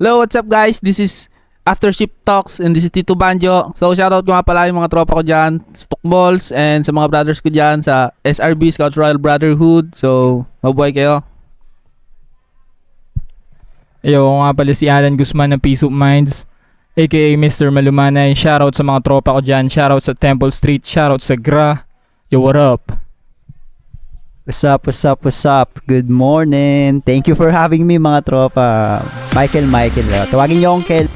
Hello, what's up guys? This is After Shift Talks and this is Tito Banjo. So shoutout ko nga pala yung mga tropa ko dyan sa Tukbols and sa mga brothers ko dyan sa SRB, Scout Royal Brotherhood. So, mabuhay kayo. Yo, ako nga pala si Alan Guzman ng Peace of Minds, aka Mr. Malumanay. Shoutout sa mga tropa ko dyan. Shoutout sa Temple Street. Shoutout sa GRA. Yo, what up? What's up, what's up, what's up? Good morning. Thank you for having me mga tropa. Michael. Tawagin niyo akong Kel.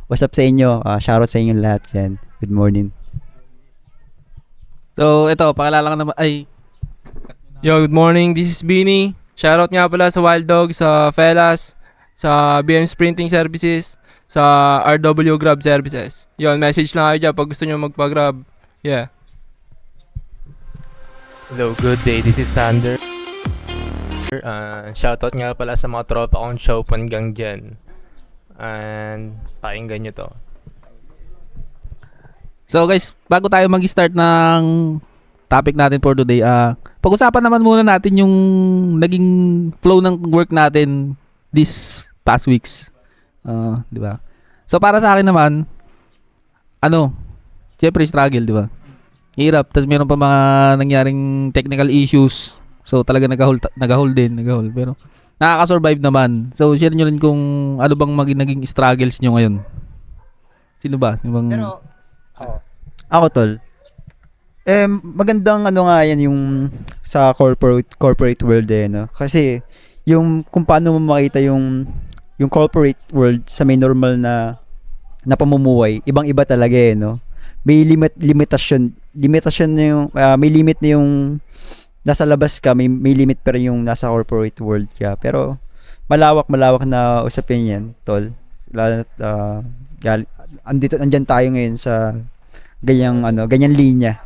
What's up sa inyo? Shoutout sa inyo lahat dyan. Good morning. So, ito, pakilala ka naman. Ay, Yo, good morning. This is Beanie. Shoutout nga pala sa Wild Dog, sa Fellas, sa BM Sprinting Services, sa RW Grab Services. Yon, message lang kayo dyan pag gusto nyo magpa-grab. Yeah. Hello, good day. This is Sander. Shoutout nga pala sa mga tropa kong show hanggang dyan. And pakinggan nyo to. so guys, bago tayo mag-start ng topic natin for today, pag-usapan naman muna natin yung naging flow ng work natin this past weeks. Di ba? So para sa akin naman, syempre struggle, di ba? Hirap, tapos meron pa mga nangyaring technical issues. So talaga nag-hold. Pero nakaka-survive naman. So share nyo rin kung ano bang naging struggles nyo ngayon. Sino ba? Yung bang... Ako tol. Magandang nga yan yung sa corporate world no. Kasi yung kung paano mo makita yung corporate world sa may normal na pamumuhay, ibang-iba talaga no. May limitasyon na yung may limit na yung nasa labas ka, may limit pa rin yung nasa corporate world ka. Pero malawak na usapin yan, tol. Lalo andyan tayo ngayon sa ganyan linya.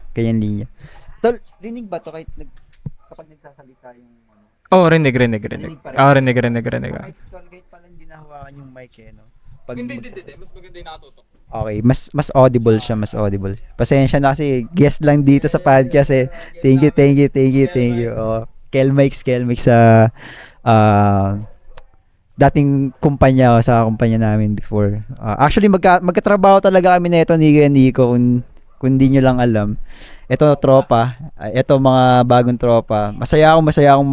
Tol, rinig ba to kapag nagsasalita yung Oh, rinig. Rinig. Kahit pala hindi nahawakan yung mic no. Pag Hindi. Mas maganda yung nakatutok. Okay, mas audible siya. Pasensya na kasi guest lang dito sa podcast eh. Thank you. Kel Mike sa dating kumpanya sa kumpanya namin before. Actually magkatrabaho talaga kami nito ni Nico kung hindi niyo lang alam. Ito tropa, ito mga bagong tropa. Masaya akong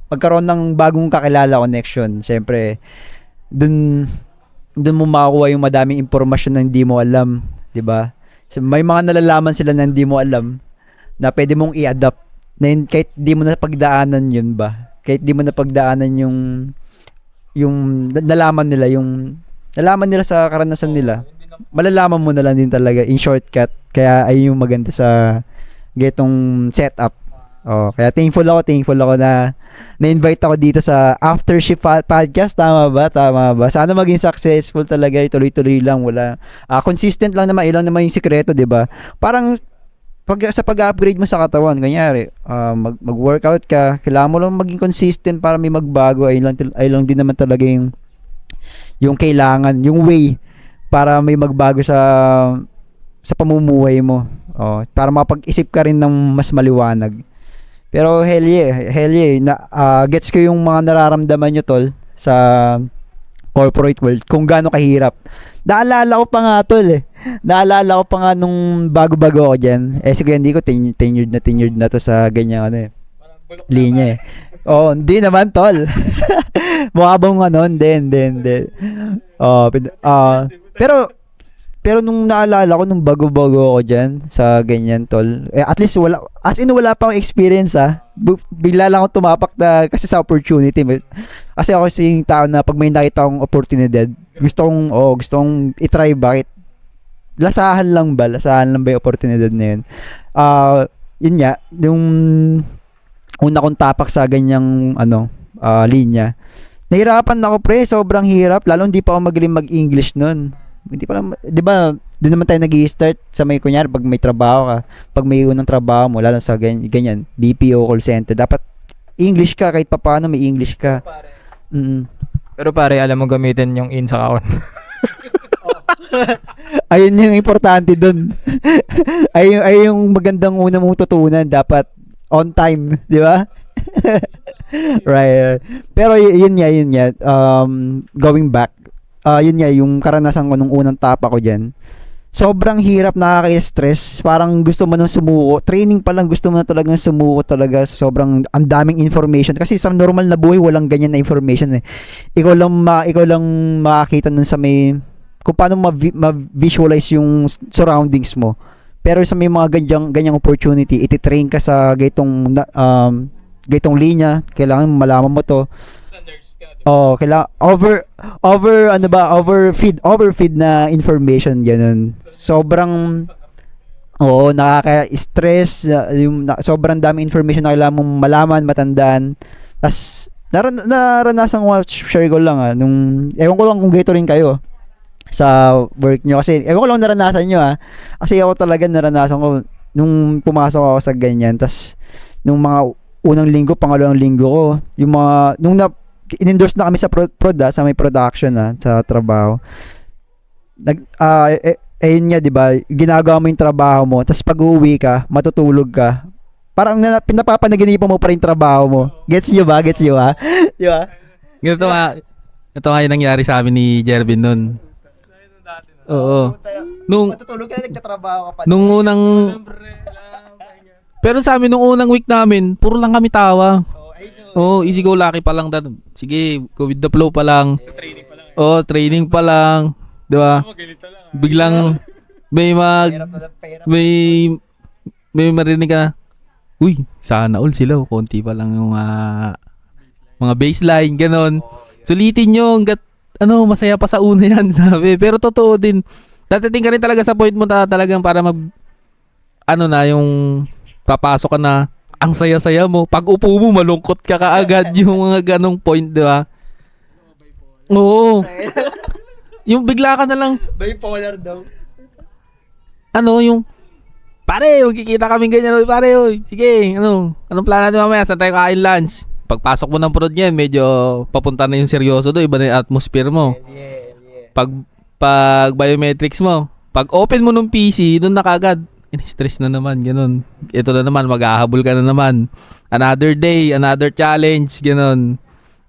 magkaroon ng bagong kakilala connection. Siyempre, dun mo makukuha yung madaming impormasyon na hindi mo alam, 'di ba? So, may mga nalalaman sila na hindi mo alam na pwede mong i-adapt na kahit di mo na pagdaanan yun ba? Kahit di mo na pagdaanan yung nalaman nila sa karanasan nila. Malalaman mo na lang din talaga in shortcut. Kaya ay yung maganda sa getong setup. Kaya thankful ako na na-invite ako dito sa After Shift Podcast. Tama ba? Sana maging successful talaga. Tuloy-tuloy lang. Wala. Consistent lang naman. Ilang naman yung sikreto, di ba? Parang sa pag-upgrade mo sa katawan, kanyari, mag-workout ka, kailangan mo lang maging consistent para may magbago. Ay lang din naman talaga yung kailangan, yung way para may magbago sa pamumuhay mo. Para mapag-isip ka rin ng mas maliwanag. Pero hell yeah. Gets ko yung mga nararamdaman nyo tol sa corporate world kung gaano kahirap. Naalala ko pa nga nung bago-bago ako dyan. Sige, hindi ko tenured na to sa ganyan linya eh. Hindi naman tol. Mukha bang hindi. Pero nung naalala ko nung bago-bago ako dyan sa ganyan tol, at least wala pa akong experience bigla lang ako tumapak na kasi sa opportunity. Kasi ako yung tao na pag may nakita akong oportunidad, gusto kong i-try. Bakit? Lasahan lang ba yung oportunidad na yun? Yun nga, yung una kong tapak sa ganyang linya. Nahirapan ako sobrang hirap, lalo hindi pa ako magaling mag-English nun. Hindi pa lang, 'di ba? Doon naman tayo nag-i-start sa may kunyari pag may trabaho ka, pag may unang trabaho mo, lalo sa ganyan, BPO call center, dapat English ka kahit papaano may English ka. Pero pare, alam mo gamitin yung in sa account. Ayun yung importante doon. Ay yung magandang una mong tutunan, dapat on time, di ba? Right. Pero yun nga, going back, yun nga, yung karanasan ko nung unang tapa ko dyan, sobrang hirap, nakaka-stress, parang gusto mo nang sumuko, training pa lang gusto mo na talagang sumuko talaga, sobrang ang daming information, kasi sa normal na buhay, walang ganyan na information eh. Ikaw lang makakita nun sa may, kung paano ma-visualize yung surroundings mo. Pero sa may mga ganyang opportunity, ititrain ka sa gaytong linya, kailangan malaman mo to. Oh, kailangan overfeed na information ganun. Sobrang nakaka-stress, sobrang dami information na kailangan mong malaman, matandaan. Tas naranasan ko, share ko lang nung ewan ko lang kung gaito rin kayo sa work nyo, kasi ewan ko lang naranasan nyo kasi ako talaga naranasan ko nung pumasok ako sa ganyan, tas nung mga unang linggo, pangalawang linggo ko, yung mga nung in-endorse na kami sa sa may production sa trabaho, ayun nga, 'di ba, ginagawa mo yung trabaho mo, tas pag-uwi ka, matutulog ka, parang pinapapanaginipan mo pa rin trabaho mo. Gets nyo ba? Di ba? Ito nga yung nangyari sa amin ni Jervin nun. Oo. Matutulog ka na, nagtatrabaho ka pa. Nung unang... Pero sa amin, nung unang week namin, puro lang kami tawa. Easy go lucky pa lang. Sige, go with the flow pa lang. Training pa lang. Diba? Biglang may marinig ka na, uy, sana all sila. Konti pa lang yung mga baseline, ganon. Sulitin nyo hanggat masaya pa sa una yan, sabi. Pero totoo din. Dadating ka rin talaga sa point mo talagang para yung papasok ka na, ang saya-saya mo. Pag upo mo, malungkot ka kaagad yung mga ganong point, di ba? Oo. Yung bigla ka na lang. Bipolar daw. Yung, pare, magkikita kami ganyan. Pare, sige, anong plan natin mamaya? Saan tayo kain lunch? Pagpasok mo ng prod niyan, medyo papunta na yung seryoso doon, iba na yung atmosphere mo. Pag biometrics mo, pag open mo ng PC, doon na kagad, stress na naman, ganun. Ito na naman, maghahabol ka na naman. Another day, another challenge, ganun.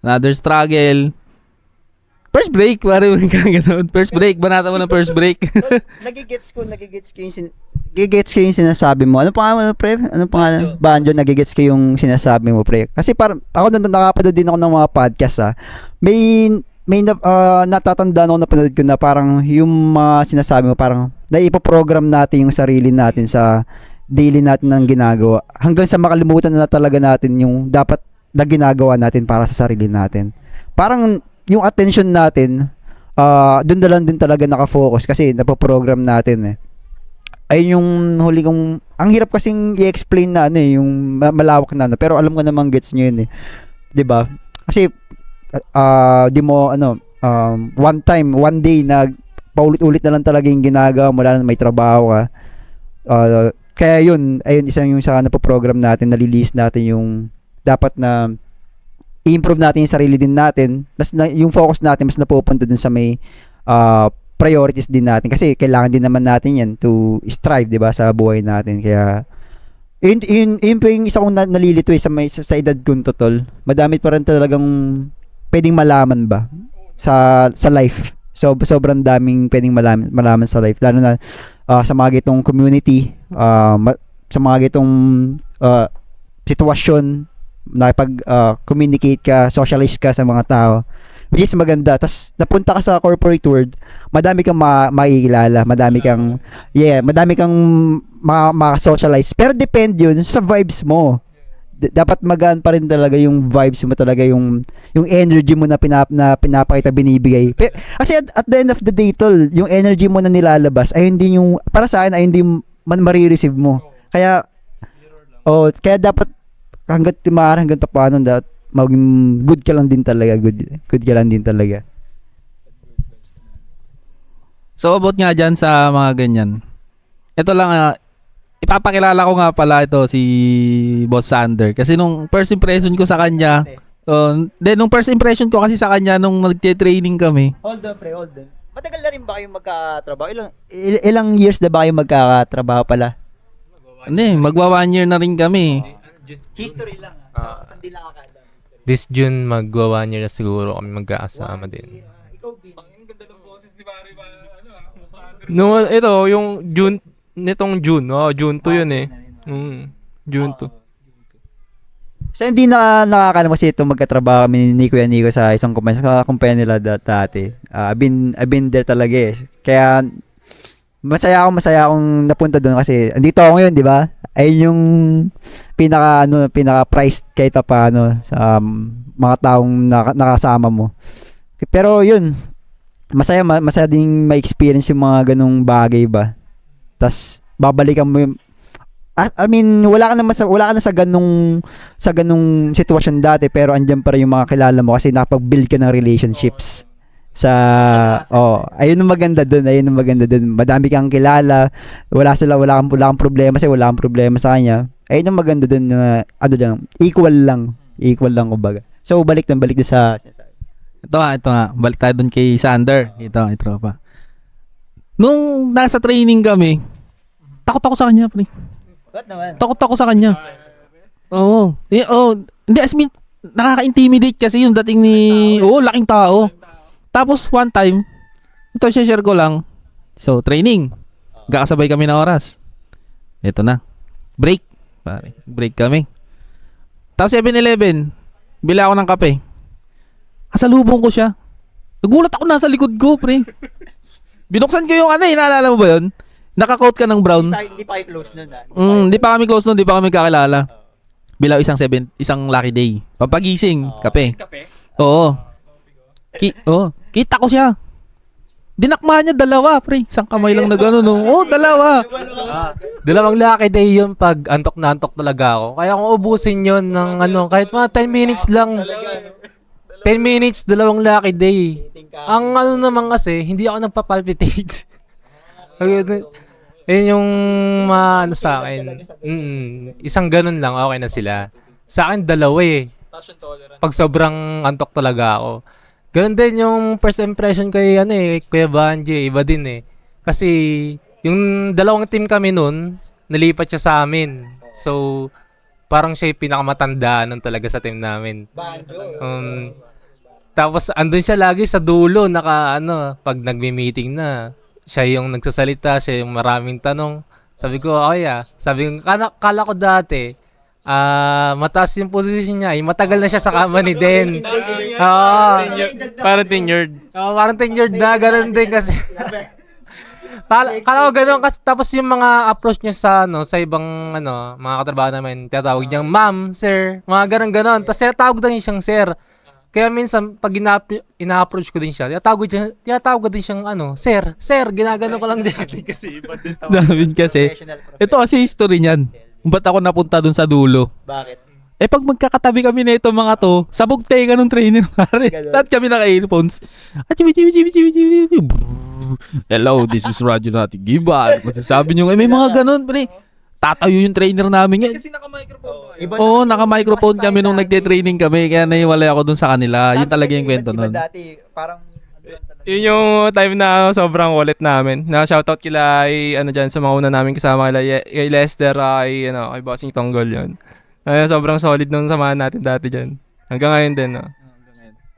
Another struggle. First break, pare, ganun. First break, banata mo ng first break. Nagigets ko yung sinasabi mo. Ano pangalan mo, pre? Ano pangalan? Banjo, nagigets ko yung sinasabi mo, pre. Kasi parang ako nakapanood din ako ng mga podcast May natatandaan ako, napanood ko na parang yung mga sinasabi mo, parang naipoprogram natin yung sarili natin sa daily natin ng ginagawa. Hanggang sa makalimutan na talaga natin yung dapat na ginagawa natin para sa sarili natin. Parang yung attention natin, doon na lang din talaga nakafocus kasi napoprogram natin Ayun yung huli kong, ang hirap kasing i-explain na yung malawak na pero alam ko namang gets nyo yun 'di ba? Kasi di mo one day na paulit-ulit na lang talaga yung ginagawa mo, lalo na may trabaho ka. Kaya ayun isang yung sa napoprogram natin, nalilis natin yung dapat na i-improve natin yung sarili din natin, yung focus natin mas napupunta dun sa may priorities din natin, kasi kailangan din naman natin yan to strive, 'di ba, sa buhay natin. Kaya yun po yung isa kong nalilito sa edad kong totol. Madami pa rin talagang pwedeng malaman ba sa life. So sobrang daming pwedeng malaman sa life, lalo na sa mga gitong community, sa mga gitong sitwasyon, nakipag-communicate ka, socialize ka sa mga tao, which is maganda. Tas napunta ka sa corporate world, madami kang makikilala, madami kang maka-socialize. Pero depende yun sa vibes mo. Dapat magaan pa rin talaga yung vibes mo, talaga yung energy mo na pinapakita, binibigay. Kasi at the end of the day, tol, yung energy mo na nilalabas ay hindi yung, para sa akin, ay hindi marireceive mo. Kaya dapat hanggang pa paano, maging good ka lang din talaga, good ka lang din talaga. So about nga dyan sa mga ganyan, ito lang, ipapakilala ko nga pala ito si Boss Sander, kasi nung first impression ko sa kanya, nung first impression ko kasi sa kanya nung nagte-training kami. Hold on, pre, hold on. Matagal na rin ba kayong magkatrabaho? Ilang years na ba kayong magkakatrabaho pala? Hindi, magwa 1 year na rin kami. History lang. Hindi lang akala. this June magwa 1 year na siguro kami magkakasama din. No, ito, yung June, nitong June. Oh, June 2 yun eh. June 2. So hindi na nakakaalam kasi ito magkatrabaho kami ni Kuya Nico sa isang kumpanya nila dati. I've been there talaga eh. Kaya masaya akong napunta doon kasi andito ako ngayon, di ba? Ayun yung pinaka priced kahit pa paano sa mga taong nakasama mo. Pero yun, masaya ding ma-experience yung mga ganung bagay ba. Tas babalikan mo yung I mean, wala ka na sa ganung sitwasyon dati pero andiyan pa rin yung mga kilala mo kasi nakapag-build ka ng relationships sa ayun ang maganda doon. Madami kang kilala, wala kang problema kasi wala kang problema sa kanya. Ayun ang maganda doon na equal lang kumbaga. So balik din sa Ito nga. Balik tayo dun kay Sander. Ito pa. Nung nasa training kami, takot ako sa kanya, pre. What naman? Takot ako sa kanya. Oo. Hindi, as in, nakaka-intimidate kasi yung dating ni... laking tao. Tapos, one time, ito, share ko lang. So, training. Kakasabay kami ng oras. Ito na. Break. Pare, break kami. Tapos, 7-Eleven. Bila ako ng kape. Kasalubong ko siya. Nagulat ako nasa likod ko, pre. Binuksan ko yung naalala mo ba yun? Naka-coat ka ng brown. Hindi pa kayo close nun. Hindi pa kami close nun, hindi pa kami kakilala. Bilaw isang lucky day. Papagising, kape. Oo. Kita ko siya. Dinakma niya dalawa, pre. Isang kamay lang na gano'n, no? Dalawa. Dalawang lucky day yun pag antok na antok talaga ako. Kaya kung ubusin yun ng kahit mga 10 minutes lang. 10 minutes, dalawang lucky day. Ang naman kasi, hindi ako nagpapalpitate. Yun yung sa akin. Isang ganun lang, okay na sila. Sa akin, dalawa eh. Pag sobrang antok talaga ako. Ganun din yung first impression kay Kuya Banji, iba din eh. Kasi yung dalawang team kami nun, nalipat siya sa amin. So, parang siya yung pinakamatanda nun talaga sa team namin. Tapos andun siya lagi sa dulo, pag nagme-meeting na. Siya yung nagsasalita, siya yung maraming tanong. Sabi ko, Sabi ko, kala ko dati, mataas yung position niya. Matagal na siya sa company din. Parang tenured. Parang tenured na, ganun din kasi. Kala ko ganun kasi tapos yung mga approach niya sa ibang mga katrabaho namin, tinatawag niyang ma'am, sir, mga ganun. Tapos tinatawag din siyang sir. Kaya minsan, pag ina-approach ko din siya, tinatawag ko din siyang, sir, ginagano ko lang din. David kasi. Ito kasi history niyan. Ba't ako napunta dun sa dulo? Bakit? Pag magkakatabi kami na ito mga to, sabog tayo ka nung trainer, pare. Lahat kami naka-earphones. Hello, this is Radio Nating Giban. Masasabi nyo, may mga ganun, pre. Tatayo yung trainer namin. Kasi naka-microphone. Naka-microphone kami nung nagte-training kami. Kaya naiwalay ako dun sa kanila. Yun talaga yung kwento nun. Dati, parang Yun yung time na sobrang wallet namin. Na-shoutout kila dyan sa mga una namin kasama kay Lester, kay Bossing Tonggol yun. Sobrang solid nung samahan natin dati dyan. Hanggang ngayon din, no?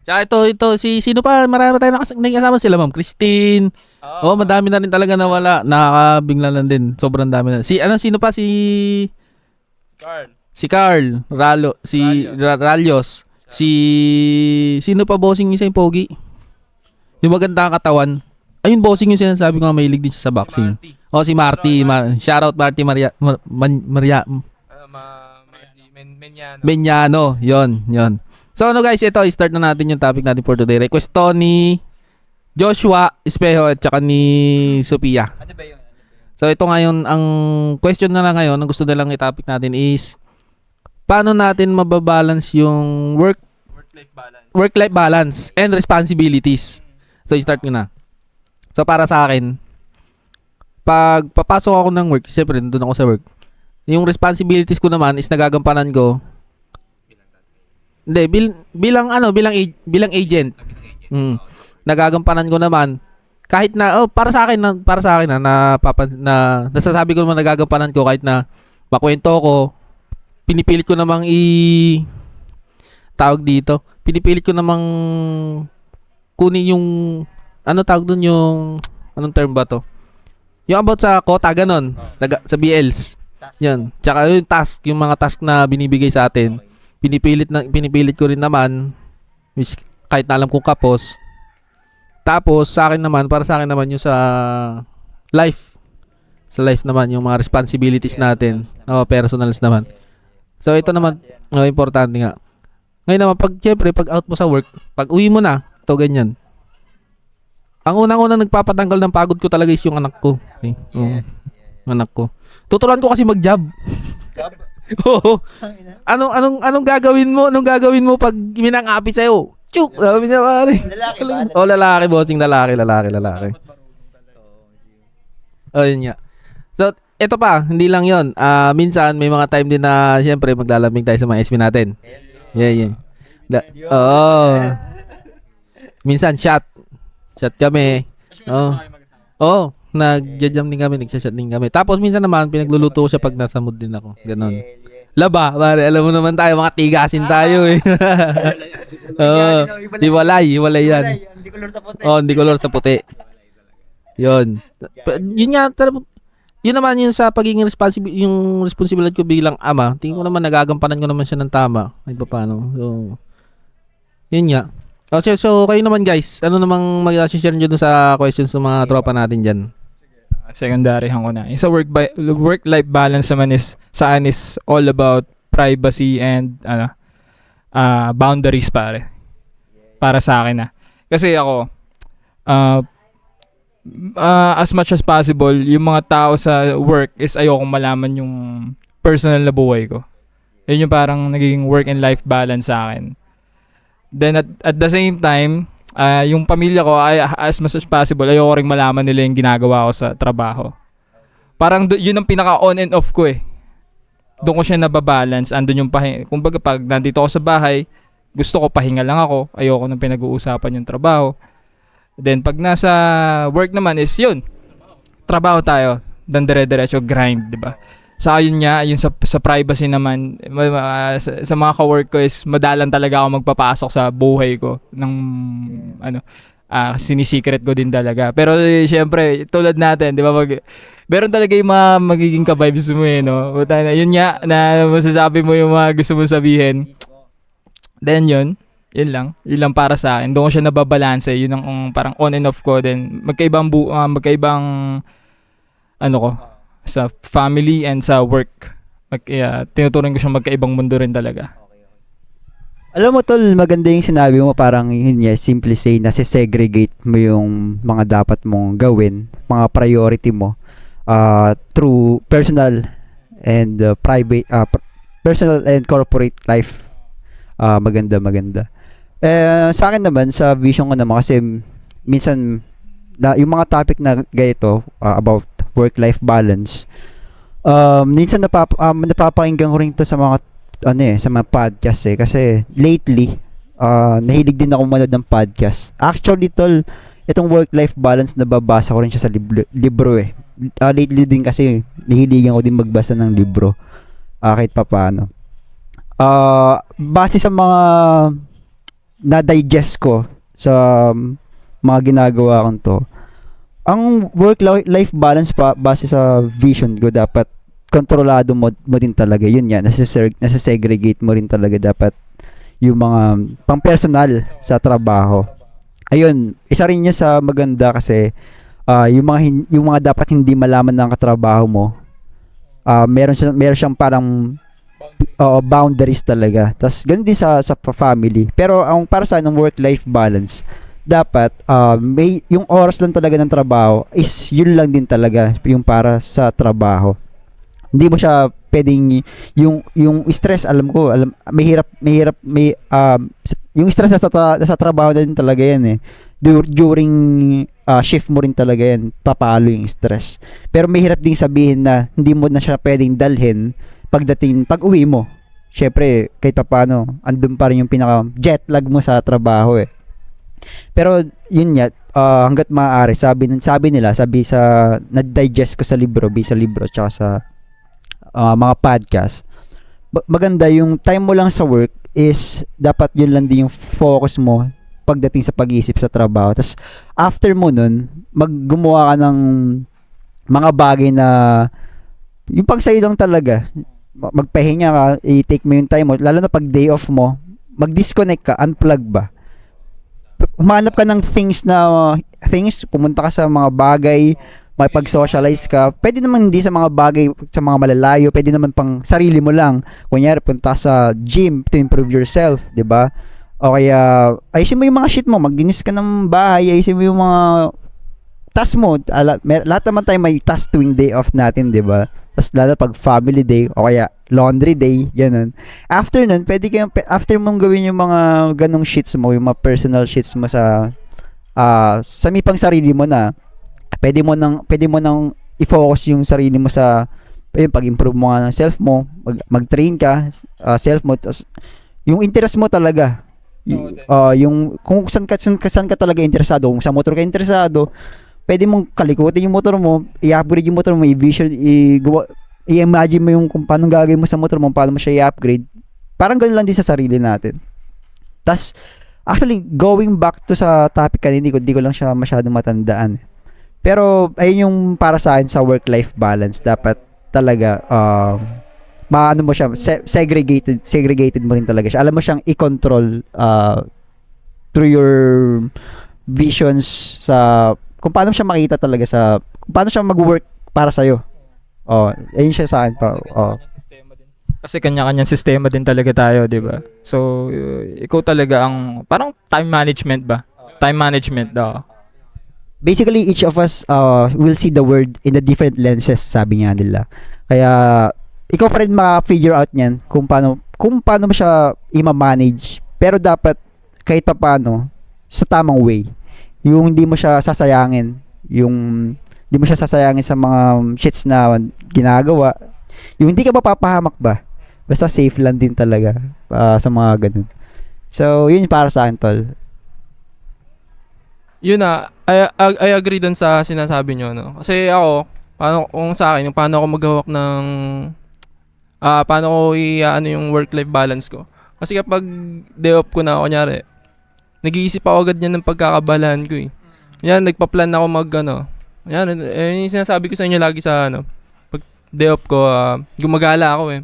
Tsaka ito, sino pa? Marami tayo nakasama sila, Ma'am Christine. Madami na rin talaga nawala. Nakakabigla lang din. Sobrang dami na. Sino pa? Carl. Si Carl, Ralyos. Sino pa bossing yung yung pogi? Yung maganda ang katawan. Ayun bossing yung sinasabi ko nga may din siya sa boxing. Si Marty. Shoutout Marty Menyano. Yon. So guys, ito i-start na natin yung topic natin for today. Request to ni Joshua Espejo at saka ni Sophia. Ano ba yun? So ito ngayon, ang question na lang ngayon, ang gusto nilang i-topic natin is paano natin mababalance yung work-life balance and responsibilities. So i-start ko na. So para sa akin, pag papasok ako ng work, siyempre nandun ako sa work. Yung responsibilities ko naman is nagagampanan ko. Hindi, bilang agent. Nagagampanan ko naman kahit na para sa akin na nasasabi ko naman nagagampanan ko kahit na makwento ko, pinipilit ko namang tawag dito, pinipilit ko namang kunin yung, ano tawag dun yung, anong term ba to? Yung about sa quota, ganon. Sa BLs. Yan. Tsaka yung task, yung mga task na binibigay sa atin, pinipilit ko rin naman, which kahit na alam kong kapos. Tapos, para sa akin naman yung sa life. Sa life naman, yung mga responsibilities natin. Personals naman. So, ito naman, importante nga. Ngayon naman, syempre, pag out mo sa work, pag uwi mo na, ito ganyan. Ang unang-unang nagpapatanggal ng pagod ko talaga is yung anak ko. Okay? Anak ko. Tuturuan ko kasi mag-job. Oo. Anong gagawin mo? Anong gagawin mo pag minang-api sa'yo? Chuk! Sabi niya, pare. Lalaki, bossing. Lalaki. Yun nga. So, ito pa, hindi lang yon. Minsan, may mga time din na, siyempre, maglalambing tayo sa mga SB natin. Yeah. Minsan, shot kami. Nag-jam din kami, nagsashot din kami. Tapos minsan naman pinagluluto ko siya pag nasa mood din ako. Ganon. Laba, pare, alam mo naman tayo, mga tigasin tayo eh. Hiwalay yan. Hindi color sa puti. Yun. Yun nga, yun naman yun sa pagiging yung responsibilidad ko bilang ama. Tingin ko naman nagagampanan ko naman siya ng tama. Kahit pa paano. So, yun nga. So kayo naman guys, ano namang mag-share nyo dun sa questions ng mga tropa natin dyan? Secondaryhan ko na. Yung sa work-life balance naman is all about privacy and boundaries pare. Para sa akin na. Kasi ako as much as possible, yung mga tao sa work is ayokong malaman yung personal na buhay ko. Yun yung parang nagiging work and life balance sa akin. Then at the same time, yung pamilya ko, as much as possible, ayoko rin malaman nila yung ginagawa ko sa trabaho. Parang yun ang pinaka on and off ko eh. Doon ko siya nababalance. Andun yung kumbaga pag nandito ako sa bahay, gusto ko pahinga lang ako. Ayoko nang pinag-uusapan yung trabaho. Then pag nasa work naman is yun. Trabaho tayo. Dan dire-diretso grind, di ba? Sa yun nga, yung sa privacy naman, sa mga ka-work ko is madalang talaga ako magpapasok sa buhay ko ng sinisikret ko din talaga. Pero syempre, tulad natin, di ba, meron talaga yung mga magiging ka-vibes mo eh, no? Yun nga, na masasabi mo yung mga gusto mo sabihin. Then yun lang para sa akin. Doon ko siya nababalanse, yun ang parang on and off ko. Then magkaibang ko, sa family and sa work. Tinuturing ko siyang magkaibang mundo rin talaga. Alam mo tol, maganda yung sinabi mo, parang yun yeah, simply say na segregate mo yung mga dapat mong gawin, mga priority mo through personal and private, personal and corporate life. Maganda. Sa akin naman, sa vision ko naman, kasi minsan yung mga topic na ganito about work-life balance, minsan napapakinggan ko rin to sa mga sa mga podcast eh, kasi lately nahilig din ako manood ng podcast. Actually tol, itong work-life balance nababasa ko rin siya sa libro eh. Lately din kasi nahiligan ko din magbasa ng libro kahit papaano. Base sa mga na-digest ko sa mga ginagawa kong to, ang work-life balance base sa vision ko, dapat kontrolado mo din talaga. Yun yan, nasa-segregate mo rin talaga dapat yung mga pang-personal sa trabaho. Ayun, isa rin yun sa maganda kasi yung mga dapat hindi malaman ng katrabaho mo, meron siyang parang boundaries talaga. Tas ganun din sa family. Pero ang para sa ng work-life balance, dapat may yung oras lang talaga ng trabaho is yun lang din talaga yung para sa trabaho. Hindi mo siya pwedeng yung stress, mahirap yung stress sa trabaho din talaga yan eh. During shift mo rin talaga yan, papalo yung stress. Pero mahirap ding sabihin na hindi mo na siya pwedeng dalhin pag uwi mo. Syempre kahit paano andun pa rin yung pinaka jet lag mo sa trabaho eh. Pero yun nga, hanggat maaari, sabi nila sa na-digest ko sa libro, tsaka sa mga podcast, maganda yung time mo lang sa work is dapat yun lang din yung focus mo pagdating sa pag-iisip sa trabaho. Tas after mo nun, gumawa ka ng mga bagay na yung pag sa'yo lang talaga. Magpahinga ka, i-take mo yung time mo, lalo na pag day off mo, mag-disconnect ka, unplug ba? Humanap ka ng things, pumunta ka sa mga bagay, makipag-socialize ka. Pwede naman hindi sa mga bagay, sa mga malalayo, pwede naman pang sarili mo lang. Kunyari, punta sa gym to improve yourself, 'di ba? O kaya, ayusin mo yung mga shit mo, maglinis ka ng bahay, ayusin mo yung mga task mo. Lahat naman tayo may task tuwing day off natin, 'di ba? Tapos lalo pag family day o kaya laundry day, ganun. After nun, after mong gawin yung mga ganong shits mo, yung mga personal shits mo sa may pang sarili mo na, pwede mo nang i-focus yung sarili mo sa yung pag-improve mo nga ng self mo, mag-train ka, self mo, yung interest mo talaga. Yung kung saan ka talaga interesado, kung sa motor ka interesado, pwede mong kalikutin yung motor mo, i-upgrade yung motor mo, i-imagine mo yung kung paano gagawin mo sa motor mo, paano mo siya i-upgrade. Parang ganoon lang din sa sarili natin. Tas actually, going back to sa topic kanina, hindi ko lang siya masyadong matandaan. Pero ayun yung para sa akin sa work-life balance, dapat talaga maano mo siya, segregated mo rin talaga siya. Alam mo siyang i-control through your visions sa kung paano siya makita talaga kung paano siya mag-work para sa'yo. Ayun siya sa akin. Kasi kanya-kanyang sistema din talaga tayo, di ba? So, ikaw talaga ang, parang time management ba? Time management daw. Basically, each of us will see the world in the different lenses, sabi nga nila. Kaya, ikaw pa rin ma-figure out niyan kung paano mo siya i-manage. Pero dapat, kahit pa paano, sa tamang way. Yung hindi mo siya sasayangin. Hindi mo siya sasayangin sa mga shits na ginagawa. Yung hindi ka mapapahamak ba? Basta safe lang din talaga sa mga ganun. So, yun para sa akin, tol. Yun na, I agree dun sa sinasabi nyo, no? Kasi ako, paano ako maghawak ng, paano ko yung work-life balance ko. Kasi kapag day off ko na, kunyari, nag-iisip ako agad yan ng pagkakabalan ko eh. Yan, nagpa-plan ako yan, yung sinasabi ko sa inyo lagi sa pag day off ko, gumagala ako eh.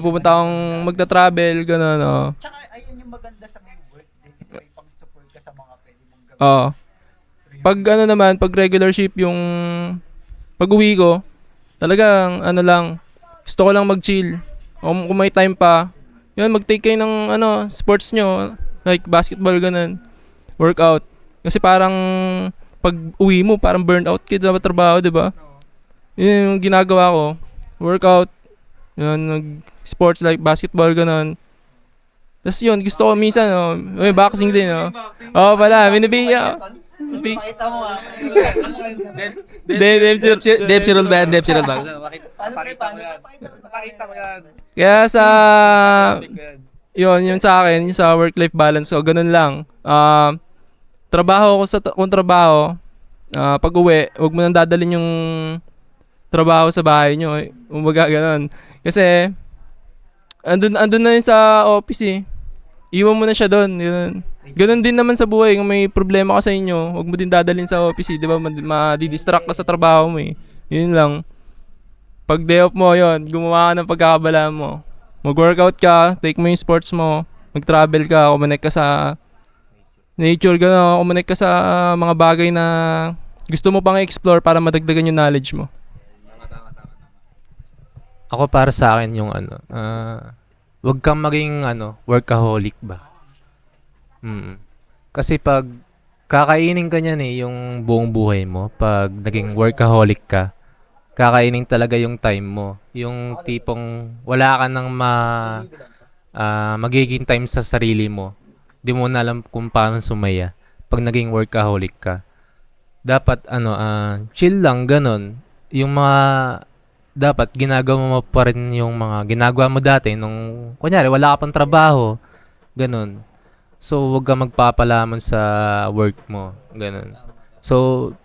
Pupunta akong magta-travel, gano'n. Tsaka, ayun yung maganda sa may work, kasi may pang-support ka sa mga pwede mong gawin. Pag pag regular shift yung pag-uwi ko, talagang lang, gusto ko lang mag-chill. Kung may time pa, yun, mag-take kayo ng sports nyo, like basketball, ganun, workout. Kasi parang pag uwi mo, parang burnt out ka sa trabaho, di ba? Yun yung ginagawa ko, workout, yun, sports like basketball, ganun. Tapos yun, gusto ko minsan, may boxing din, pala, binibiya. Pakita mo nga. Dave Cyril ba yan? Dave Cyril ba? Kaya yun sa akin, yung sa work-life balance ko, ganun lang. Kung trabaho, pag uwi, huwag mo nang dadalhin yung trabaho sa bahay nyo. Umaga, ganun. Kasi, andun na yun sa office eh. Iwan mo na siya doon. Ganun din naman sa buhay. Kung may problema ka sa inyo, huwag mo din dadalhin sa office eh. Di ba? Madidistract ka sa trabaho mo eh. Yun lang. Pag day off mo, yun, gumawa ka ng pagkakabalaan mo. Mag-workout ka, take mo yung sports mo, mag-travel ka, kumanek ka sa nature, kumanek ka sa mga bagay na gusto mo pang explore para madagdagan yung knowledge mo. Ako para sa akin yung wag kang maging workaholic ba. Kasi pag kakainin ka niyan yung buong buhay mo, pag naging workaholic ka, kakainin talaga yung time mo. Yung tipong wala ka nang magiging time sa sarili mo. Di mo na alam kung paano sumaya pag naging workaholic ka. Dapat chill lang, ganun. Yung mga dapat ginagawa mo pa rin yung mga ginagawa mo dati nung kunyari wala ka pang trabaho, ganun. So wag ka magpapalamon sa work mo, ganun. So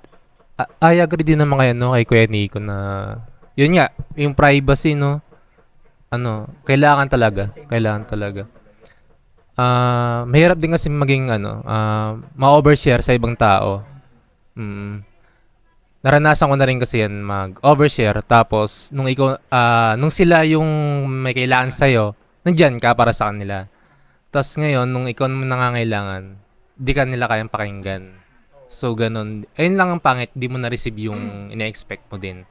I agree din naman kayo kay Kuya Nico na yun nga, yung privacy, no? kailangan talaga. Mahirap din kasi maging ma-overshare sa ibang tao. Naranasan ko na rin kasi yan mag-overshare, tapos nung sila yung may kailangan sa'yo, nandyan ka para sa kanila. Tapos ngayon, nung ikaw naman nangangailangan, di ka nila kayang pakinggan. So, ganun. Ayun lang ang pangit, di mo na-receive yung ina-expect mo din.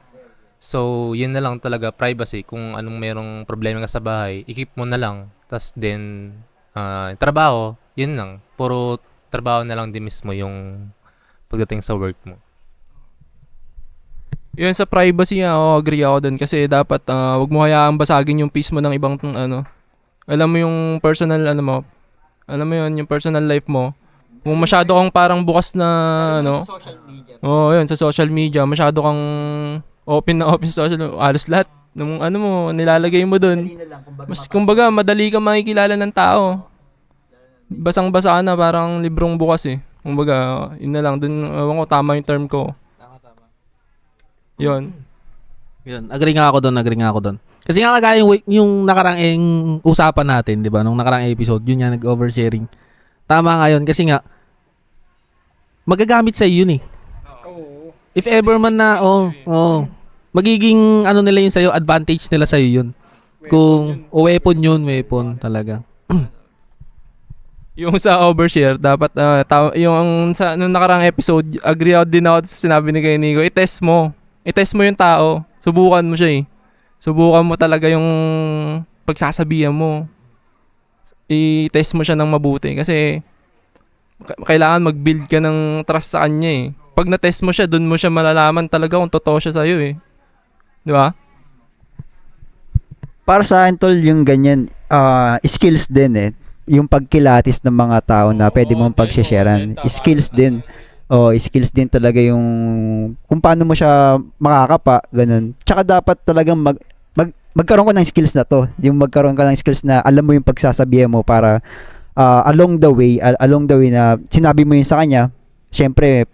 So, yun na lang talaga, privacy. Kung anong merong problema ka sa bahay, i-keep mo na lang. Tapos then, trabaho, yun lang. Puro trabaho na lang din mismo yung pagdating sa work mo. Yun sa privacy, agree ako dun kasi dapat wag mo hayaang basagin yung peace mo ng ibang alam mo yung personal alam mo yun, yung personal life mo. Kung masyado kang parang bukas na yun sa social media, masyado kang open sa social, halos lahat ng mo nilalagay mo dun. Mas kumbaga madali ka makikilala ng tao. Basang-basa ka na, parang librong bukas eh. Kumbaga, yun na lang dun, ewan ko tama yung term ko. Yun. Agree nga ako doon. Kasi nga kagaya yung nakaraang usapan natin, 'di ba? Nung nakaraang episode, yun nga nag-oversharing. Tama nga yun kasi nga magagamit sa iyo yun eh. If ever man na magiging nila yun sa iyo, advantage nila sa iyo yun. Kung weapon talaga. Yung sa overshare, dapat yung sa nung nakaraang episode, agree ako din ako sa sinabi ni kay Nico, i-test mo yung tao. Subukan mo siya eh. Subukan mo talaga yung pagsasabihan mo. I-test mo siya ng mabuti kasi kailangan mag-build ka ng trust sa kanya eh. Pag na-test mo siya, dun mo siya malalaman talaga kung totoo siya sa'yo eh. Di ba? Para sa akin, tol, yung ganyan, skills din eh. Yung pagkilatis ng mga tao na pwede mong pagsharean. Skills din. Skills din talaga yung kung paano mo siya makakapa, ganun. Tsaka dapat talagang magkaroon ka ng skills na to. Yung magkaroon ka ng skills na alam mo yung pagsasabihan mo para along the way na sinabi mo yun sa kanya, syempre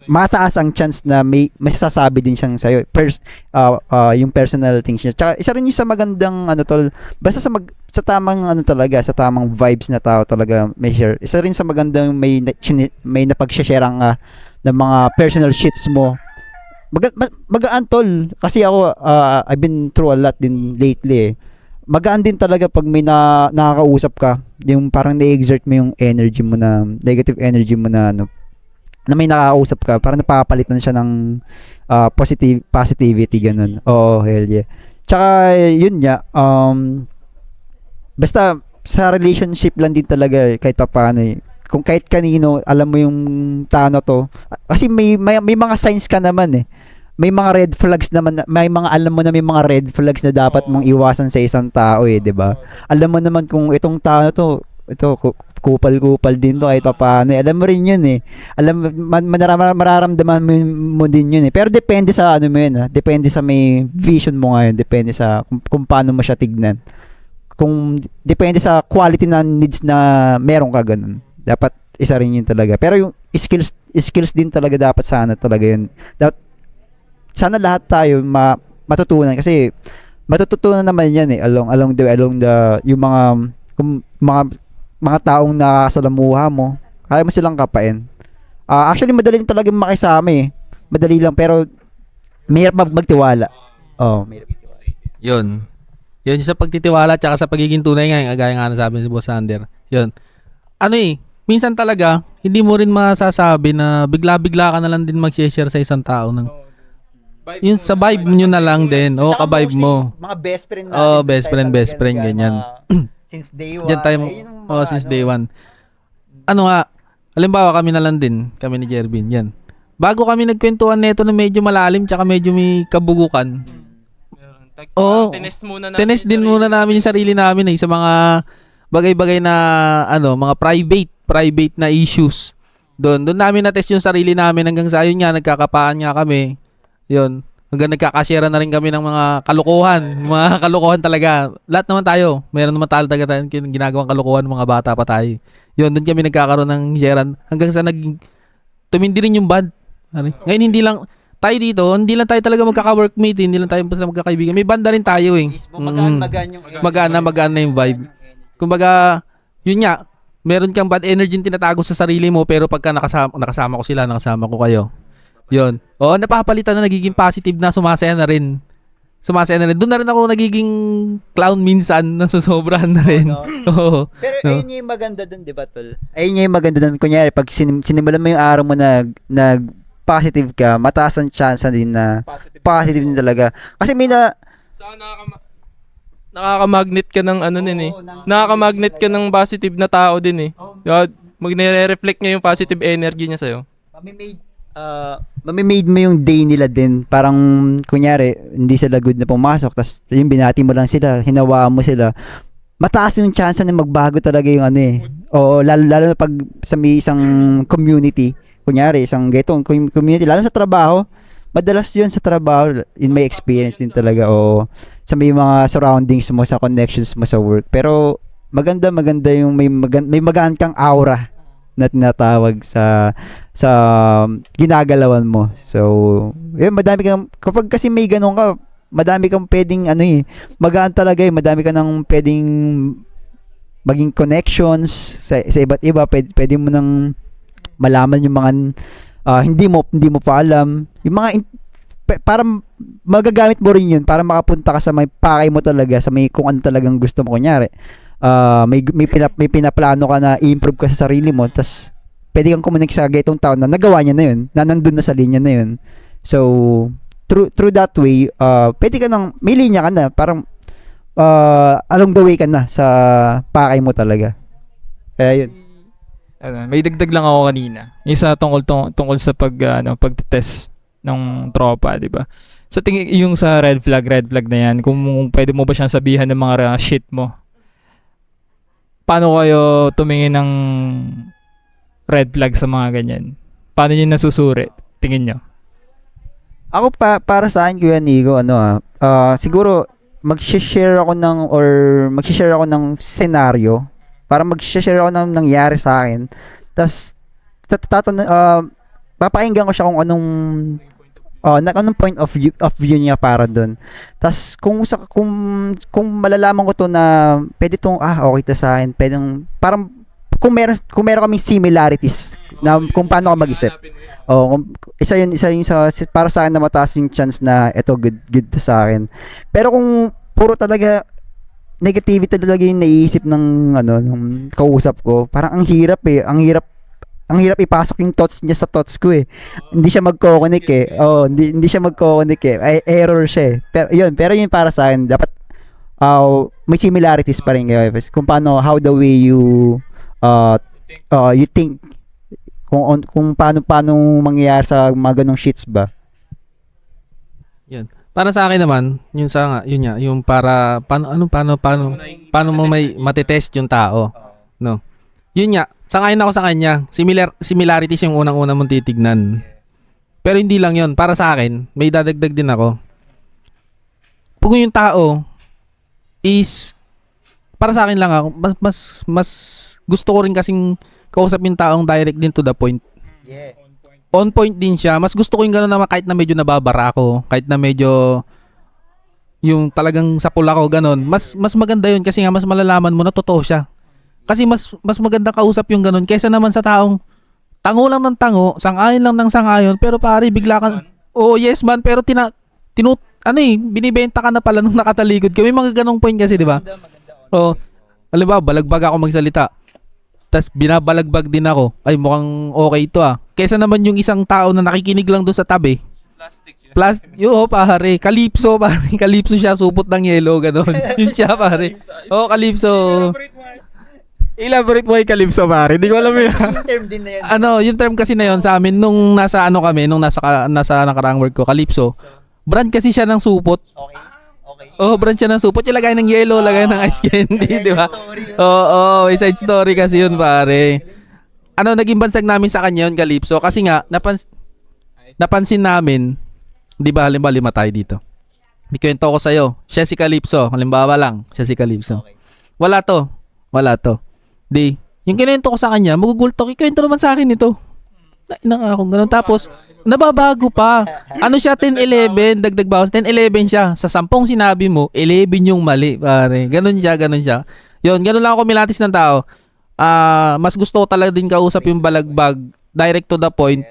mataas ang chance na may sasabi din siyang sa'yo. Yung personal things niya. Tsaka isa rin yung sa magandang tol, basta sa tamang talaga, sa tamang vibes na tao talaga may share. Isa rin sa magandang may napag-share ng mga personal shits mo. Magaan tol. Kasi ako, I've been through a lot din lately eh. Magaan din talaga pag may nakakausap ka, yung parang na-exert mo yung energy mo na, negative energy mo na na may nakakausap ka, parang napapalitan siya ng positivity, ganun. Hell yeah. Tsaka, yun nga, basta, sa relationship lang din talaga, kahit paano eh. Kung kahit kanino, alam mo yung tano to. Kasi may mga signs ka naman eh. May mga red flags naman, may mga alam mo na may mga red flags na dapat mong iwasan sa isang tao eh, 'di ba? Alam mo naman kung itong tao to, kupal-kupal din to kahit paano. Alam mo rin yun eh. Mararamdaman mo din yun eh. Pero depende sa mo yun. Depende sa may vision mo ngayon. Depende sa kung paano mo siya tignan. Depende sa quality na needs na meron ka ganun. Dapat isa rin yun talaga. Pero yung skills din talaga dapat sana talaga yun. Sana lahat tayo matutunan kasi matututunan naman yan eh along the yung mga taong nakasalamuha mo, kaya mo silang kapain. Actually, madali talaga makisama eh. Madali lang, pero mahirap magtiwala. Yun sa pagtitiwala tsaka sa pagiging tunay nga, gaya nga sabi ni Boss Sander. Yun. Minsan talaga, hindi mo rin masasabi na bigla-bigla ka na lang din mag-share sa isang tao ng yun sa vibe nyo na lang din. Ka-vibe mo. Mga best friend natin. Best friend, ganyan. Since day one. Diyan tayo, since day one. Halimbawa kami na lang din, kami ni Jervin, yan. Bago kami nagkwentuhan nito na medyo malalim tsaka medyo may kabugukan. Tinest din muna namin yung sarili namin sa mga bagay-bagay na mga private na issues. Doon namin na-test yung sarili namin hanggang sa yun nga, nagkakapaan nga kami. Yun. Hanggang nagkakashare na rin kami ng mga kalukuhan. Mga kalukuhan talaga. Lahat naman tayo. Meron naman talaga tayong ginagawang kalukuhan mga bata pa tayo. Yun, doon kami nagkakaroon ng sharean. Hanggang sa tumindi rin yung band. Ngayon hindi lang, tayo dito, hindi lang tayo talaga magkaka-workmate, hindi lang tayo basta magkakaibigan. May banda rin tayo eh. Magaan na yung vibe. Kumbaga, yun nga, meron kang bad energy yung tinatago sa sarili mo, pero pagka nakasama ko sila, nakasama ko kayo. Yun. Oo, napapalitan na, nagiging positive na, sumasaya na rin. Doon na rin ako nagiging clown minsan, nasusobrahan na rin. Oo. Pero ayun yung maganda dun, di ba, tol? Ayun yung maganda dun. Kunyari, pag sinimulan mo yung araw mo nag positive ka, mataas ang chance din na positive din talaga. Kasi may na... Saka nakaka-magnet ka ng ano din eh. Nakaka-magnet ka ng positive na tao din eh. Magne-reflect niya yung positive energy niya sa'yo. Mamimade mo yung day nila din. Parang, kunyari, hindi sila good na pumasok, tas yung binati mo lang sila, hinawaan mo sila. Mataas yung chance na magbago talaga yung ano eh. Oo, lalo na pag sa may isang community, kunyari, isang getong community, lalo sa trabaho, madalas yun sa trabaho, in my experience din talaga, o sa may mga surroundings mo, sa connections mo sa work. Pero, maganda yung may magaan kang aura na tinatawag sa ginagalawan mo. So, yun, madami kang, kapag kasi may ganun ka, madami kang pwedeng, magaan talaga eh, madami ka nang pwedeng maging connections sa iba't iba, pwede mo nang malaman yung mga hindi mo pa alam, yung mga para magagamit mo rin yun para makapunta ka sa may pakay mo talaga, sa may kung ano talagang gusto mo. Kunyari, may pinaplano ka na i-improve ka sa sarili mo, tas pwede kang kumanik sa getong tao na nagawa niya na yun, na nandun na sa linya na yun. So, through that way, pwede ka nang, may linya ka na, parang along the way ka na sa pakay mo talaga. Kaya yun. May dagdag lang ako kanina. Isa tungkol sa pagte-test ng tropa, 'di ba? So tingin yung sa red flag na 'yan, kung pwede mo ba siyang sabihan ng mga shit mo. Paano kayo tumingin ng red flag sa mga ganyan? Paano niyo nasusuri? Tingin niyo? Ako para sa akin, Kuya Nico, siguro mag-share ako ng senaryo. Para mag-share ako ng nangyari sa akin. Tapos papakinggan ko siya kung anong point of view niya para doon. Tapos kung malalaman ko to na pwede tong okay to sa akin, pwedeng parang kung meron kaming similarities na kung paano ka mag-isip. Isa yun sa para sa akin na mataas yung chance na ito good to sa akin. Pero kung puro talaga negativity talaga yung naiisip ng kausap ko, parang ang hirap ipasok yung thoughts niya sa thoughts ko eh. Hindi siya magko-connect eh. Hindi siya magko-connect eh. Error siya eh. Pero yun para sa akin, dapat may similarities pa rin kayo. Kung paano, how the way you think, kung paano mangyayari sa mga ganong shits ba. Yan. Para sa akin naman, yun para paano mo may matetest yung tao, no? Yun nga, sangayon ako sa kanya. Similarities yung unang-una mong titignan. Pero hindi lang yun, para sa akin, may dadagdag din ako. Kung yung tao is para sa akin lang ako, mas gusto ko rin kasing kausap yung taong direct din to the point. Yeah. On point din siya. Mas gusto ko yung gano'n naman kahit na medyo nababara ako. Kahit na medyo yung talagang sapul ako, gano'n. Mas maganda yun kasi nga mas malalaman mo na totoo siya. Kasi mas maganda kausap yung gano'n kaysa naman sa taong tango lang ng tango, sangayon lang ng sangayon, pero pare bigla ka, yes man, pero binibenta ka na pala nung nakatalikod ka. May mga ganong point kasi, di ba? Alam ba, balagbag ako magsalita. Tas binabalagbag din ako. Ay, mukhang okay ito Kaysa naman yung isang tao na nakikinig lang doon sa tabi. Plastic. Pare. Calypso, pare. Calypso siya, supot ng yelo, gano'n. Yun siya, pare. Calypso. Elaborate mo yung Calypso, pare. Hindi ko alam yun. Yung term din na yan. Yung term kasi na yun sa amin, nung nasa nakaraang work ko, Calypso. Brand kasi siya ng supot. Okay. Brand siya ng supot. Yung lagay ng yelo, lagay ng ice candy, di ba? May side story kasi yun, pare. Naging bansag namin sa kanya yun, Calypso. Kasi nga, napansin namin, di ba, halimbawa 5 tayo dito. May kwento ko sa'yo, siya si Calypso. Halimbawa lang, siya si Calypso. Wala to. Di, yung kinento ko sa kanya, magugulto, ikwento naman sa akin ito. Ina akong ganun. Tapos, nababago pa. Ano siya, 10-11, dagdag bawas, 10-11 siya. Sa 10 sinabi mo, 11 yung mali, pare. Ganun siya. Yun, ganun lang ako kumilatis ng tao. Mas gusto ko talaga din kausap yung balagbag, direct to the point.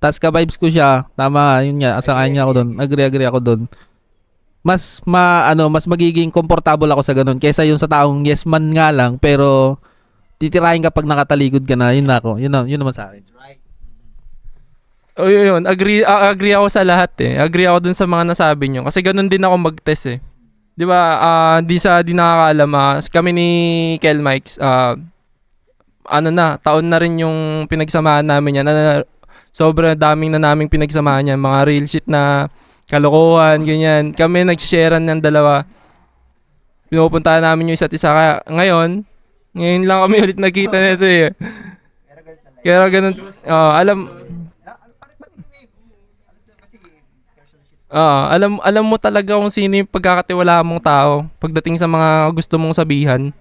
Tas ka-vibes ko siya. Tama, yun nga, asang niya ako doon. Agree ako doon. Mas magiging komportable ako sa ganun kaysa yung sa taong yes man nga lang pero titirahin kapag nakataligod ka na. Yun na ako. Yun naman sa akin. O yun, agree ako sa lahat eh. Agree ako dun sa mga nasabi nyo. Kasi ganun din ako mag-test eh. Di ba, di nakakaalam, kami ni Kel Mikes, taon na rin yung pinagsamahan namin yan. Sobrang daming na naming pinagsamahan yan. Mga real shit na kalokohan, ganyan. Kami nag-sharean ng dalawa. Pinupuntahan namin yung isa't isa. Kaya ngayon lang kami ulit nagkita nito eh. Kaya ganun, alam mo talaga kung sino yung pagkakatiwalaan mong tao pagdating sa mga gusto mong sabihan.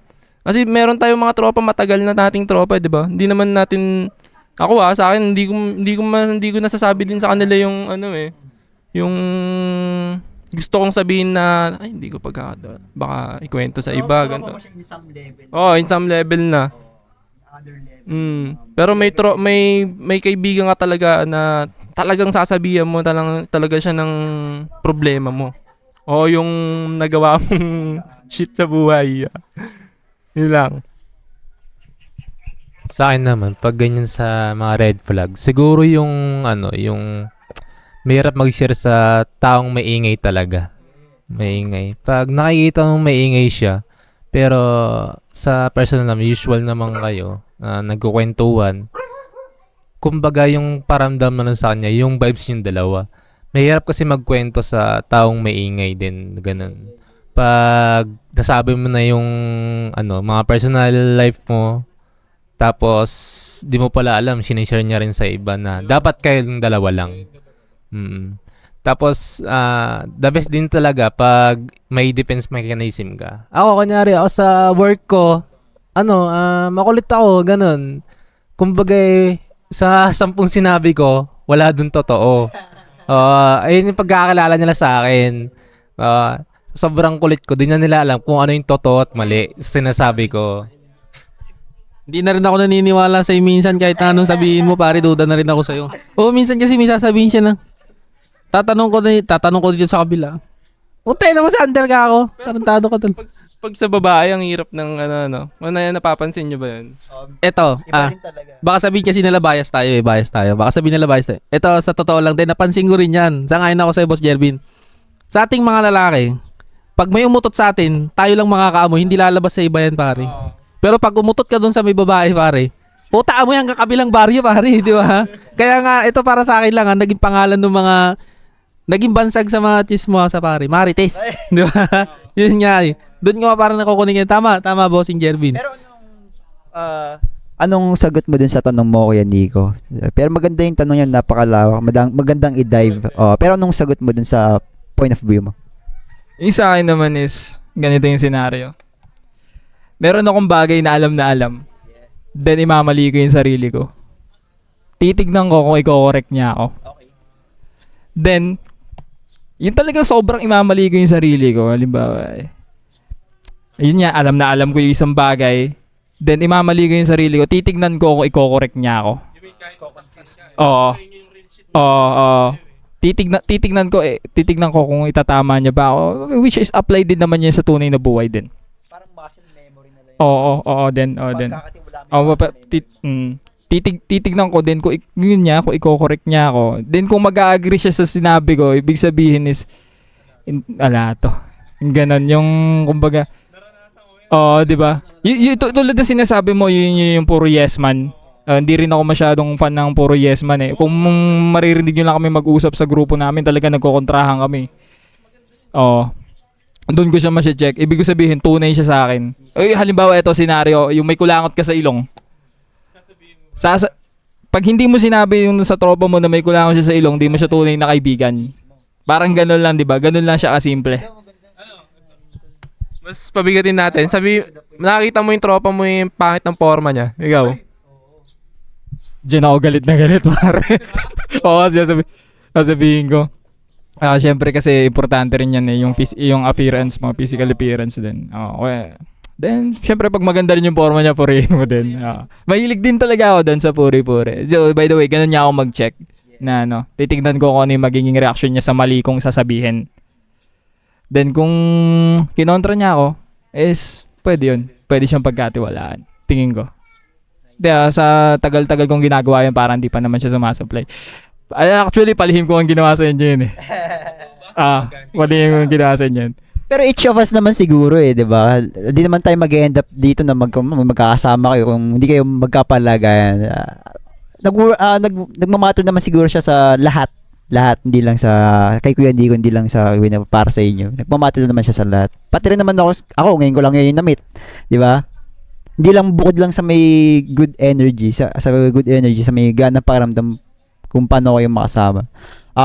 Kasi meron tayong mga tropa matagal na nating tropa, 'di ba? Hindi naman natin sa akin hindi ko nasasabi din sa kanila yung yung gusto kong sabihin na ay hindi ko baka ikwento sa iba ganito. In some level na. Pero may kaibigan ka talaga na talagang sasabihan mo talaga siya ng problema mo. O yung nagawa mong shit sa buhay. Yun lang. Sa akin naman, pag ganyan sa mga red flag, siguro yung mahirap mag-share sa taong maingay talaga. Maingay. Pag nakikita mo maingay siya, pero sa personal naman, usual naman kayo, nagkukwentuhan, kumbaga yung paramdam mo nun sa kanya, yung vibes yung dalawa. Mahirap kasi magkwento sa taong maingay din, ganun. Pag nasabi mo na yung mga personal life mo, tapos di mo pala alam, sinishare niya rin sa iba na dapat kayong dalawa lang. Tapos the best din talaga pag may defense mechanism ka. Ako kunyari ako sa work ko, makulit ako, ganun. Kumbaga sa 10 sinabi ko, wala dun totoo. Ayun yung pagkakilala nila sa akin. Sobrang kulit ko, di na nila alam kung ano yung totoo at mali sa sinasabi ko. Hindi na rin ako naniniwala sa'yo minsan kahit na anong sabihin mo, pare, duda na rin ako sa'yo. Minsan kasi may sasabihin siya na, tatanong ko dito sa kabila. Utay naman sa under ka ako. Tarantado ka dun. Pag sa babae, ang hirap ng napapansin nyo ba yun? Eto, baka sabihin kasi nila bias tayo. Baka sabihin nila bias tayo. Eto, sa totoo lang din, napansin ko rin yan. Sangayon ako sa'yo, Boss Jervin. Sa ating mga lalaki, pag may umutot sa atin, tayo lang makakaamoy, hindi lalabas sa iba yan, pare. Pero pag umutot ka dun sa may babae, pare, puta mo yan kakabilang baryo, pare, di ba? Kaya nga, ito para sa akin lang, naging pangalan ng mga, naging bansag sa mga chismosa sa pare, Marites, di ba? Yun nga eh. Doon nga parang nakukunin yan. Tama, Bossing Jervin. Pero anong sagot mo dun sa tanong mo, Kuya Nico? Pero maganda yung tanong yan, napakalawak, magandang i-dive. Pero anong sagot mo dun sa point of view mo? Yung sa akin naman is, ganito yung senaryo. Meron akong bagay na alam. Then imamali ko yung sarili ko. Titignan ko kung i-correct niya ako. Then, yun talagang sobrang imamali ko yung sarili ko. Halimbawa, yun nga, alam ko yung isang bagay. Then imamali ko yung sarili ko. Titignan ko kung i-correct niya ako. Oo. Titignan ko kung itatama niya ba ako. Which is apply din naman niya sa tunay na buhay din. Parang muscle memory na lang. Oo, then. Titignan ko din kung kung i-correct niya ako. Then kung mag-agree siya sa sinabi ko, ibig sabihin is to. Ganon yung kumbaga. Di ba? Tulad na sinasabi mo, yun yung puro yes man. Hindi rin ako masyadong fan ng puro yes man eh. Kung maririnig nyo lang kami mag-usap sa grupo namin, talaga nagkokontrahan kami. Doon ko siya masya-check. Ibig sabihin, tunay siya sa akin. Halimbawa, ito senaryo, yung may kulangot ka sa ilong. Pag hindi mo sinabi yung sa tropa mo na may kulangot siya sa ilong, di mo siya tunay na kaibigan. Parang ganun lang, di ba? Ganun lang siya kasimple. Mas pabigatin natin. Nakakita mo yung tropa mo yung pangit ng forma niya. Ikaw. Diyan ako galit na galit, pare. Oo, sasabihin ko. Syempre kasi importante rin yan yung appearance, mga physical appearance din. Then, syempre pag maganda rin yung forma niya, purihin mo din. Mahilig din talaga ako doon sa puri-puri. So, by the way, ganun niya ako mag-check na titignan ko kung ano yung magiging reaction niya sa mali kong sasabihin. Then, kung kinontra niya ako, pwede yun. Pwede siyang pagkatiwalaan. Tingin ko. Kaya sa tagal-tagal kong ginagawa yun, parang hindi pa naman siya sumasablay. Actually, palihim ko ang ginawa sa inyo yun eh. Palihim ko ang ginawa sa inyo yun. Pero each of us naman siguro di ba? Hindi naman tayo mag-end up dito na magkakasama kayo kung hindi kayo magkapalagayan. Nagmamatter naman siguro siya sa lahat. Lahat, hindi lang sa kay Kuya Nico, hindi lang sa para sa inyo. Nagmamatter naman siya sa lahat. Pati rin naman ako ngayon ko lang ngayon na-meet. Di ba? Hindi lang bukod lang sa may good energy, sa good energy, sa may ganang pakiramdam kung paano kayo makasama.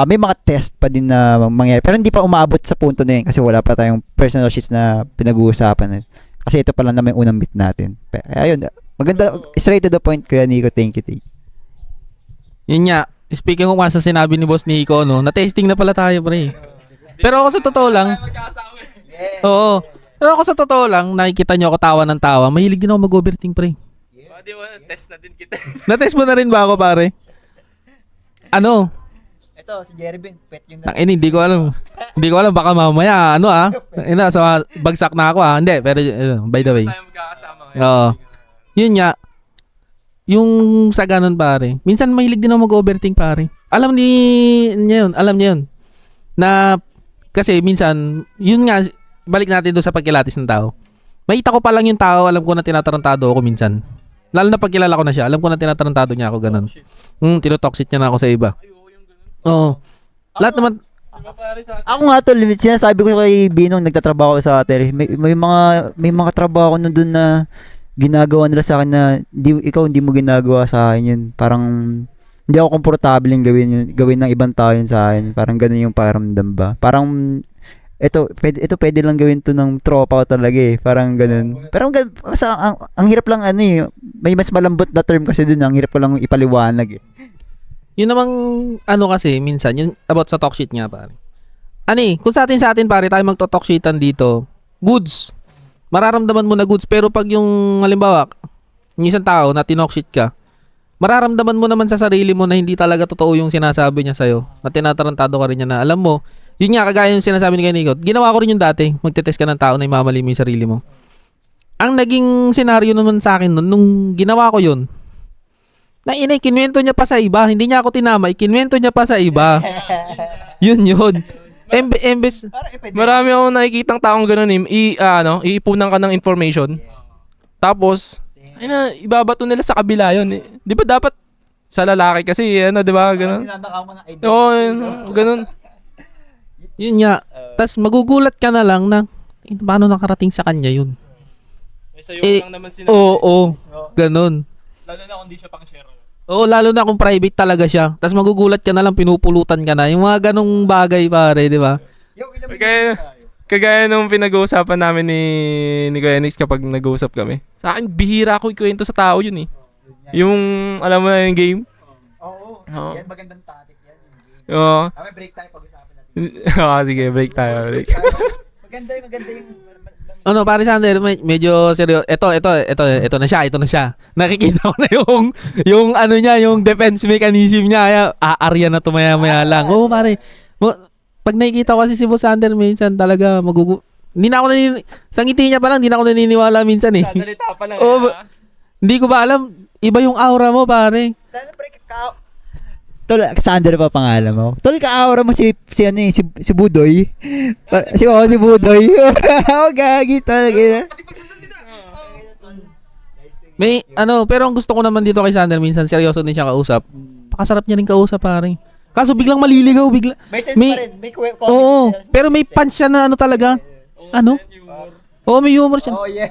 May mga test pa din na mangyayari. Pero hindi pa umaabot sa punto na yun kasi wala pa tayong personal sheets na pinag-uusapan. Kasi ito pa lang naman yung unang meet natin. Ayun, maganda, straight to the point, Kuya Nico. Thank you. Yun nga, speaking ko sa sinabi ni Boss Nico, na-testing na pala tayo, pre. Pero ako sa totoo lang, oo. Pero ako sa totoo lang, nakikita nyo ako tawa ng tawa. Mahilig din ako mag-overthink, pre. Di ba, test na din kita. Na-test mo na rin ba ako, pare? Ano? Ito, si Jerry Ben, pet yung Hindi ko alam. Hindi ko alam, baka mamaya, sa bagsak na ako, Hindi, pero, by the way. Tayo magkakasama ngayon. Oo. Yun nga, yung sa ganun, pare. Minsan mahilig din ako mag-overthink, pare. Alam niya yun. Na, kasi minsan, yun nga, balik natin doon sa pagkilatis ng tao. Makita ko pa lang yung tao, alam ko na tinatarantado ako minsan. Lalo na pagkilala ko na siya, alam ko na tinatarantado niya ako, ganun. Tinotoxic niya na ako sa iba. Oo. Lahat naman. Ako nga to, sinasabi ko kay Binong, nagtatrabaho sa Ater. May mga trabaho nun doon na ginagawa nila sa akin na ikaw hindi mo ginagawa sa akin yun. Parang hindi ako komportable yung gawin ng ibang tao yun sa akin. Parang ganun yung pakiramdam ba. Parang ito pwede lang gawin to ng tropa ko talaga eh. Parang ganun. Pero ang hirap lang may mas malambot na term kasi dun. Ang hirap ko lang ipaliwanag eh. Yun namang kasi minsan, yung about sa talk shit nga, pare. Kung sa atin pare, tayo magto-talk shitan dito, goods. Mararamdaman mo na goods, pero pag yung halimbawa, yung isang tao na tinalk shit ka, mararamdaman mo naman sa sarili mo na hindi talaga totoo yung sinasabi niya sa'yo. Na tinatarantado ka rin niya na, alam mo, yun nga, kagaya yung sinasabi ni Nico, ginawa ko rin yung dati, magte-test ka ng tao na imamali mo yung sarili mo. Ang naging senaryo naman sa akin nung ginawa ko yun, kinuwento niya pa sa iba, hindi niya ako tinama, kinuwento niya pa sa iba. Yun. Embes, Marami akong nakikitang taong ganun iipunan ka ng information. Tapos, ibabato nila sa kabila yun. Di ba dapat sa lalaki kasi, di ba, ganun? Oo, ganun. yun nga. Tas magugulat ka na lang na, paano nakarating sa kanya yun? Sa'yo lang naman sinabi. Oo, ganun. Lalo na kung di siya pang share. Oo, lalo na kung private talaga siya. Tas magugulat ka na lang, pinupulutan ka na. Yung mga ganong bagay, pare, di ba? Kagaya nung pinag-uusapan namin ni Kuya Nix kapag nag-uusap kami. Sa akin, bihira ko ikwento sa tao yun eh. Yung, alam mo na yung game? Oo. Oo. Yan magandang topic yan. Oo. Break tayo pag-usapan natin. Sige, break tayo. Maganda yung Pare Sander, medyo seryo. Ito na siya. Nakikita ko na yung yung defense mechanism niya. Kaya aarya na tumaya-maya lang. Oo, pare. Pag nakikita ko kasi si Boss Sander, minsan talaga hindi na ako sa ngiti niya pa lang, hindi na ako naniniwala minsan eh. Sadalita pa lang. Oo, hindi ko ba alam, iba yung aura mo, pare. Tol, Sander pa pangalan mo. Tol, ka-aura mo si Budoy. Si Budoy. Gagi talaga. May pero ang gusto ko naman dito kay Sander, minsan seryoso din siya kausap. Pakasarap niya rin kausap, pare. Kaso biglang maliligaw, May sense may- pa rin. May comment. Oo, pero may punch siya na talaga. Oo, may humor siya. Oh, yeah.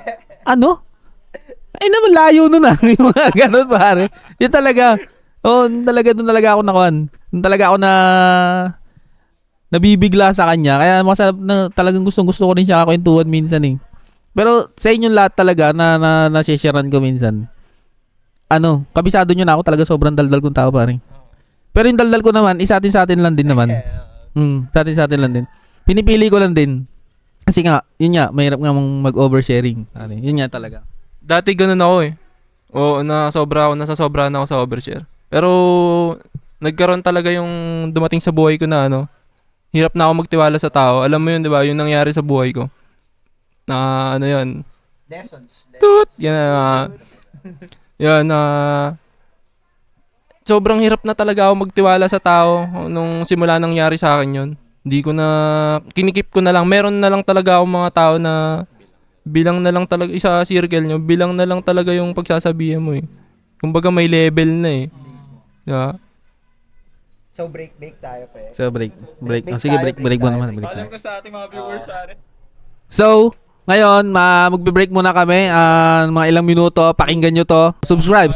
Ay naman, layo nun yung mga ganun, pare. Yun talaga. Doon talaga ako nakuhan. Doon talaga ako nabibigla sa kanya. Kaya masarap na talagang gusto ko rin siya kwentuhan minsan eh. Pero sa inyong lahat talaga na share ko minsan. kabisado nyo na ako talaga, sobrang daldal kong tao pare. Pero yung daldal ko naman, sa atin lang din naman. Sa atin lang din. Pinipili ko lang din. Kasi nga, yun nga, mahirap nga mong mag-oversharing. Yun nga talaga. Dati ganun ako eh. Oo, nasasobrahan ako sa overshare. Pero, nagkaroon talaga yung dumating sa buhay ko na hirap na ako magtiwala sa tao. Alam mo yun, di ba? Yung nangyari sa buhay ko. Na yun. Lessons. Yan sobrang hirap na talaga ako magtiwala sa tao nung simula nangyari sa akin yun. Hindi ko na, kinikip ko na lang. Meron na lang talaga akong mga tao na bilang na lang talaga, isa circle nyo, bilang na lang talaga yung pagsasabihan mo eh. Kumbaga may level na eh. Yeah. So break tayo pa. So, break. Break Sige, tayo, break break mo tayo. naman. Break tayo. Alam ko sa ating mga viewers, pare. So, ngayon, magbe-break muna kami. Mga ilang minuto. Pakinggan nyo to. Subscribe.